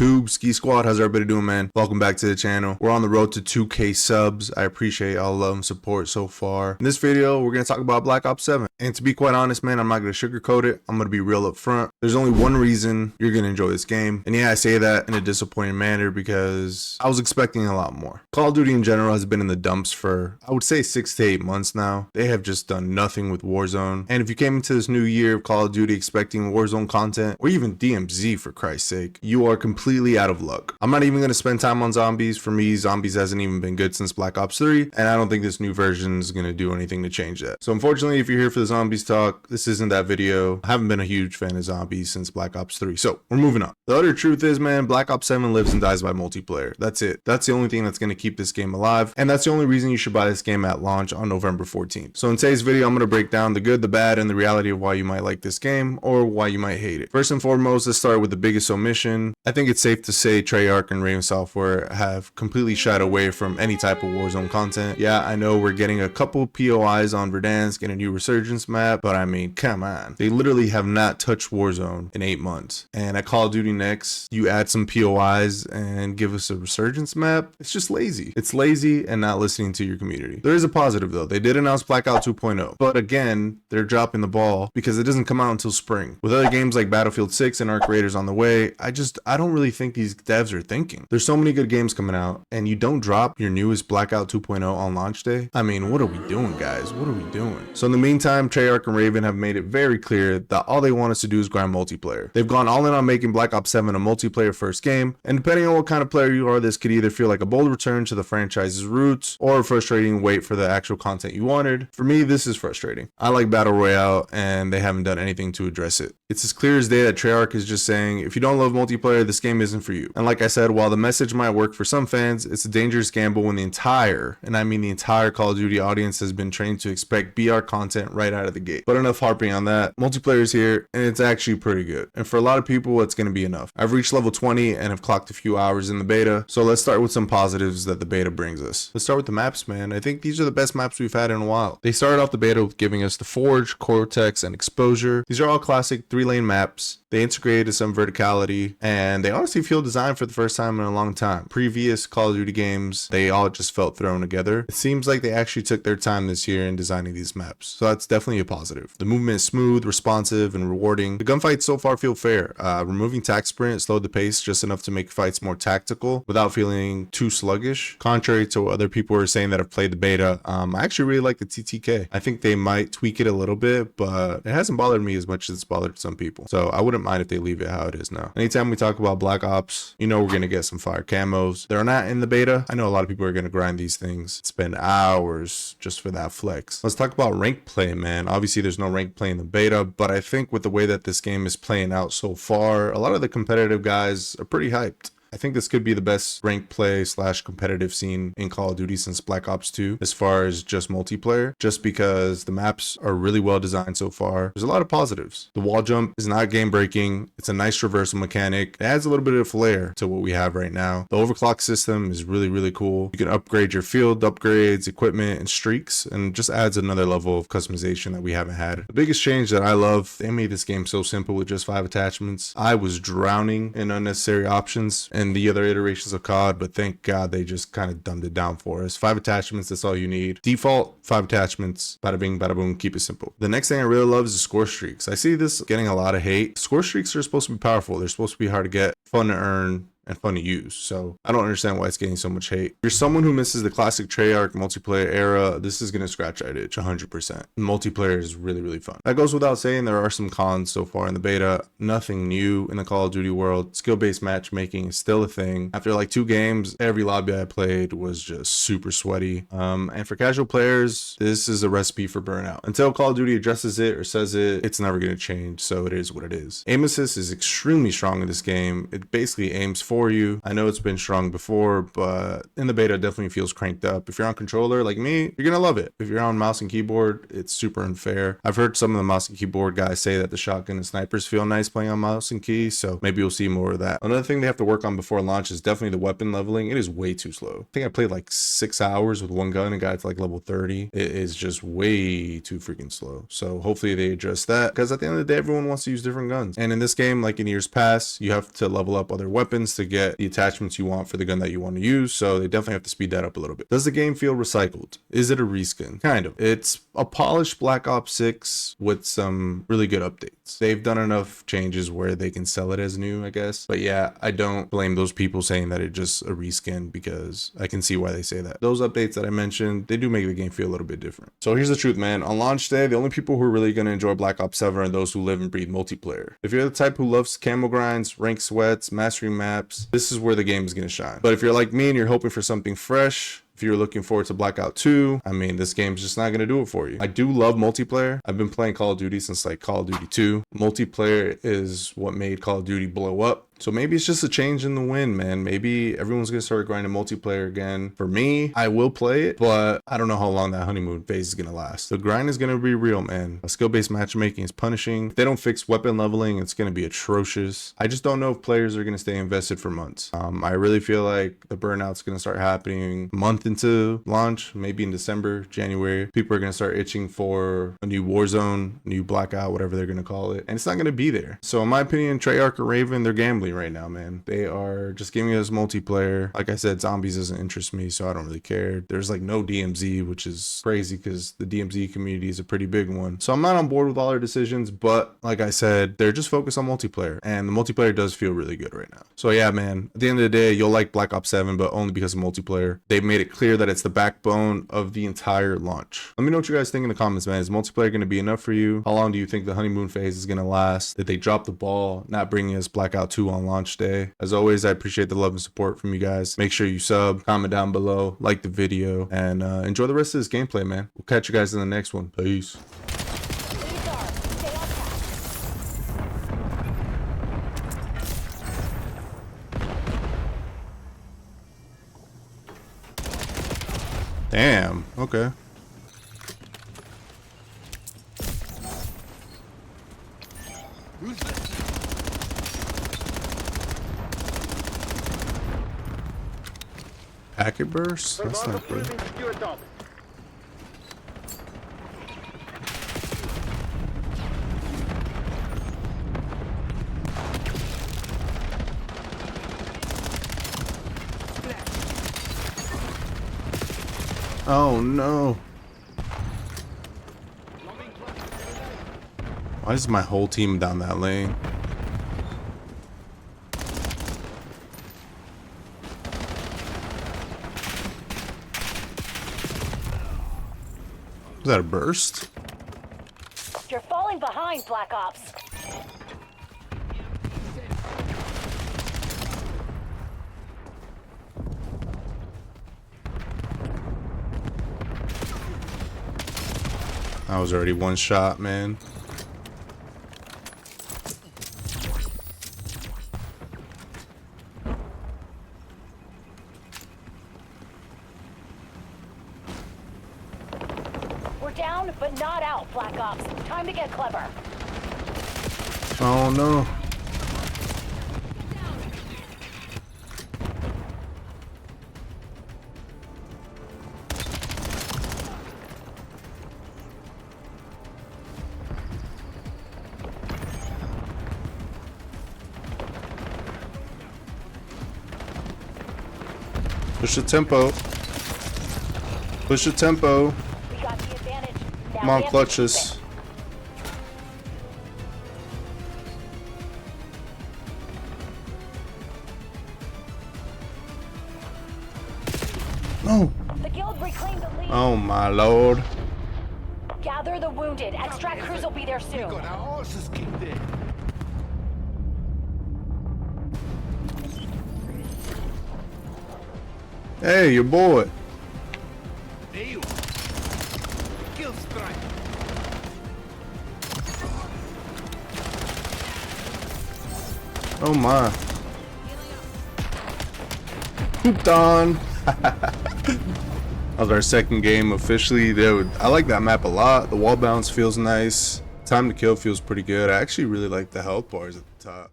YouTube? Ski Squad, how's everybody doing, man? Welcome back to the channel. We're on the road to 2K subs. I appreciate all love and support so far. In this video, we're going to talk about Black Ops 7. And to be quite honest, man, I'm not going to sugarcoat it. I'm going to be real up front. There's only one reason you're going to enjoy this game. And yeah, I say that in a disappointing manner because I was expecting a lot more. Call of Duty in general has been in the dumps for, I would say, 6 to 8 months now. They have just done nothing with Warzone. And if you came into this new year of Call of Duty expecting Warzone content, or even DMZ for Christ's sake, you are completely out of luck. I'm not even going to spend time on zombies. For me, zombies hasn't even been good since Black Ops 3, and I don't think this new version is going to do anything to change that. So unfortunately, if you're here for the zombies talk, this isn't that video. I haven't been a huge fan of zombies since Black Ops 3, so we're moving on. The other truth is, man, Black Ops 7 lives and dies by multiplayer. That's it. That's the only thing that's going to keep this game alive, and that's the only reason you should buy this game at launch on November 14th. So in today's video, I'm going to break down the good, the bad, and the reality of why you might like this game or why you might hate it. First and foremost, let's start with the biggest omission. I think it's safe to say Treyarch and Raven Software have completely shied away from any type of Warzone content. Yeah, I know we're getting a couple POIs on Verdansk and a new Resurgence map, but I mean, come on. They literally have not touched Warzone in 8 months. And at Call of Duty Next, you add some POIs and give us a Resurgence map. It's just lazy. It's lazy and not listening to your community. There is a positive though. They did announce Blackout 2.0, but again, they're dropping the ball because it doesn't come out until spring. With other games like Battlefield 6 and Arc Raiders on the way, I don't really think these devs are thinking. There's so many good games coming out and you don't drop your newest Blackout 2.0 on launch day. I mean, what are we doing, guys? What are we doing? So in the meantime, Treyarch and Raven have made it very clear that all they want us to do is grind multiplayer. They've gone all in on making Black Ops 7 a multiplayer first game, and depending on what kind of player you are, this could either feel like a bold return to the franchise's roots or a frustrating wait for the actual content you wanted. For me, this is frustrating. I like Battle Royale and they haven't done anything to address it. It's as clear as day that Treyarch is just saying, if you don't love multiplayer, this game isn't for you. And like I said, while the message might work for some fans, it's a dangerous gamble when the entire, and I mean the entire Call of Duty audience has been trained to expect BR content right out of the gate. But enough harping on that. Multiplayer is here and it's actually pretty good. And for a lot of people, it's going to be enough. I've reached level 20 and have clocked a few hours in the beta. So let's start with some positives that the beta brings us. Let's start with the maps, man. I think these are the best maps we've had in a while. They started off the beta with giving us the Forge, Cortex, and Exposure. These are all classic 3-lane maps. They integrated some verticality and they honestly feel designed for the first time in a long time. Previous Call of Duty games, they all just felt thrown together. It seems like they actually took their time this year in designing these maps. So that's definitely a positive. The movement is smooth, responsive, and rewarding. The gunfights so far feel fair. Removing tac sprint slowed the pace just enough to make fights more tactical without feeling too sluggish. Contrary to what other people are saying that have played the beta, I actually really like the TTK. I think they might tweak it a little bit, but it hasn't bothered me as much as it's bothered some people. So I wouldn't mind if they leave it how it is now. Anytime we talk about Black Ops, you know we're going to get some fire camos. They're not in the beta. I know a lot of people are going to grind these things, spend hours just for that flex. Let's talk about ranked play, man. Obviously there's no ranked play in the beta, but I think with the way that this game is playing out so far, a lot of the competitive guys are pretty hyped. I think this could be the best ranked play / competitive scene in Call of Duty since Black Ops 2 as far as just multiplayer, just because the maps are really well designed so far. There's a lot of positives. The wall jump is not game breaking. It's a nice traversal mechanic. It adds a little bit of flair to what we have right now. The overclock system is really, really cool. You can upgrade your field upgrades, equipment, and streaks, and just adds another level of customization that we haven't had. The biggest change that I love, they made this game so simple with just 5 attachments. I was drowning in unnecessary options and the other iterations of COD, but thank God they just kind of dumbed it down for us. 5 attachments, that's all you need. Default 5 attachments, bada bing, bada boom, keep it simple. The next thing I really love is the score streaks. I see this getting a lot of hate. Score streaks are supposed to be powerful. They're supposed to be hard to get, fun to earn, and fun to use. So I don't understand why it's getting so much hate. If you're someone who misses the classic Treyarch multiplayer era, this is going to scratch that itch 100%. Multiplayer is really, really fun. That goes without saying. There are some cons so far in the beta. Nothing new in the Call of Duty world. Skill-based matchmaking is still a thing. After like 2 games, every lobby I played was just super sweaty. And for casual players, this is a recipe for burnout. Until Call of Duty addresses it or says it, it's never going to change. So it is what it is. Aim assist is extremely strong in this game. It basically aims for you. I know it's been strong before, but in the beta it definitely feels cranked up. If you're on controller like me, you're gonna love it. If you're on mouse and keyboard, it's super unfair. I've heard some of the mouse and keyboard guys say that the shotgun and snipers feel nice playing on mouse and key, so maybe you'll see more of that. Another thing they have to work on before launch is definitely the weapon leveling. It is way too slow. I think I played like 6 hours with one gun and got to like level 30. It is just way too freaking slow. So hopefully they address that, because at the end of the day, everyone wants to use different guns. And in this game, like in years past, you have to level up other weapons to get the attachments you want for the gun that you want to use, so they definitely have to speed that up a little bit. Does the game feel recycled? Is it a reskin? Kind of. It's a polished Black Ops 6 with some really good updates. They've done enough changes where they can sell it as new, I guess. But yeah, I don't blame those people saying that it's just a reskin, because I can see why they say that. Those updates that I mentioned, they do make the game feel a little bit different. So here's the truth, man. On launch day, the only people who are really going to enjoy Black Ops 7 are those who live and breathe multiplayer. If you're the type who loves camo grinds, rank sweats, mastering maps, this is where the game is going to shine. But if you're like me and you're hoping for something fresh, if you're looking forward to Blackout 2, I mean, this game's just not going to do it for you. I do love multiplayer. I've been playing Call of Duty since like Call of Duty 2. Multiplayer is what made Call of Duty blow up. So maybe it's just a change in the wind, man. Maybe everyone's going to start grinding multiplayer again. For me, I will play it, but I don't know how long that honeymoon phase is going to last. The grind is going to be real, man. Skill-based matchmaking is punishing. If they don't fix weapon leveling, it's going to be atrocious. I just don't know if players are going to stay invested for months. I really feel like the burnout's going to start happening a month into launch, maybe in December, January. People are going to start itching for a new Warzone, new Blackout, whatever they're going to call it. And it's not going to be there. So in my opinion, Treyarch or Raven, they're gambling right now, man. They are just giving us multiplayer. Like I said, zombies doesn't interest me, so I don't really care. There's like no DMZ, which is crazy because the DMZ community is a pretty big one. So I'm not on board with all their decisions, but like I said, they're just focused on multiplayer, and the multiplayer does feel really good right now. So yeah, man, at the end of the day, you'll like Black Ops 7, but only because of multiplayer. They've made it clear that it's the backbone of the entire launch. Let me know what you guys think in the comments, man. Is multiplayer going to be enough for you? How long do you think the honeymoon phase is going to last? Did they drop the ball not bringing us Blackout 2 on launch day? As always, I appreciate the love and support from you guys. Make sure you sub, comment down below, like the video, and enjoy the rest of this gameplay, man. We'll catch you guys in the next one. Peace. Damn, okay. Packet burst? That's not good. Oh no. Why is my whole team down that lane? Was that a burst? You're falling behind, Black Ops. I was already one shot, man. We're down, but not out, Black Ops. Time to get clever. Oh no. Push the tempo. Push the tempo. We got the advantage. Now Come on, we have to clutches. keep No. it. The guild reclaimed the lead. Oh my lord. Gather the wounded. Extract crews will be there soon. Hey, your boy. Oh my. Pooped on. That was our second game officially. I like that map a lot. The wall bounce feels nice. Time to kill feels pretty good. I actually really like the health bars at the top.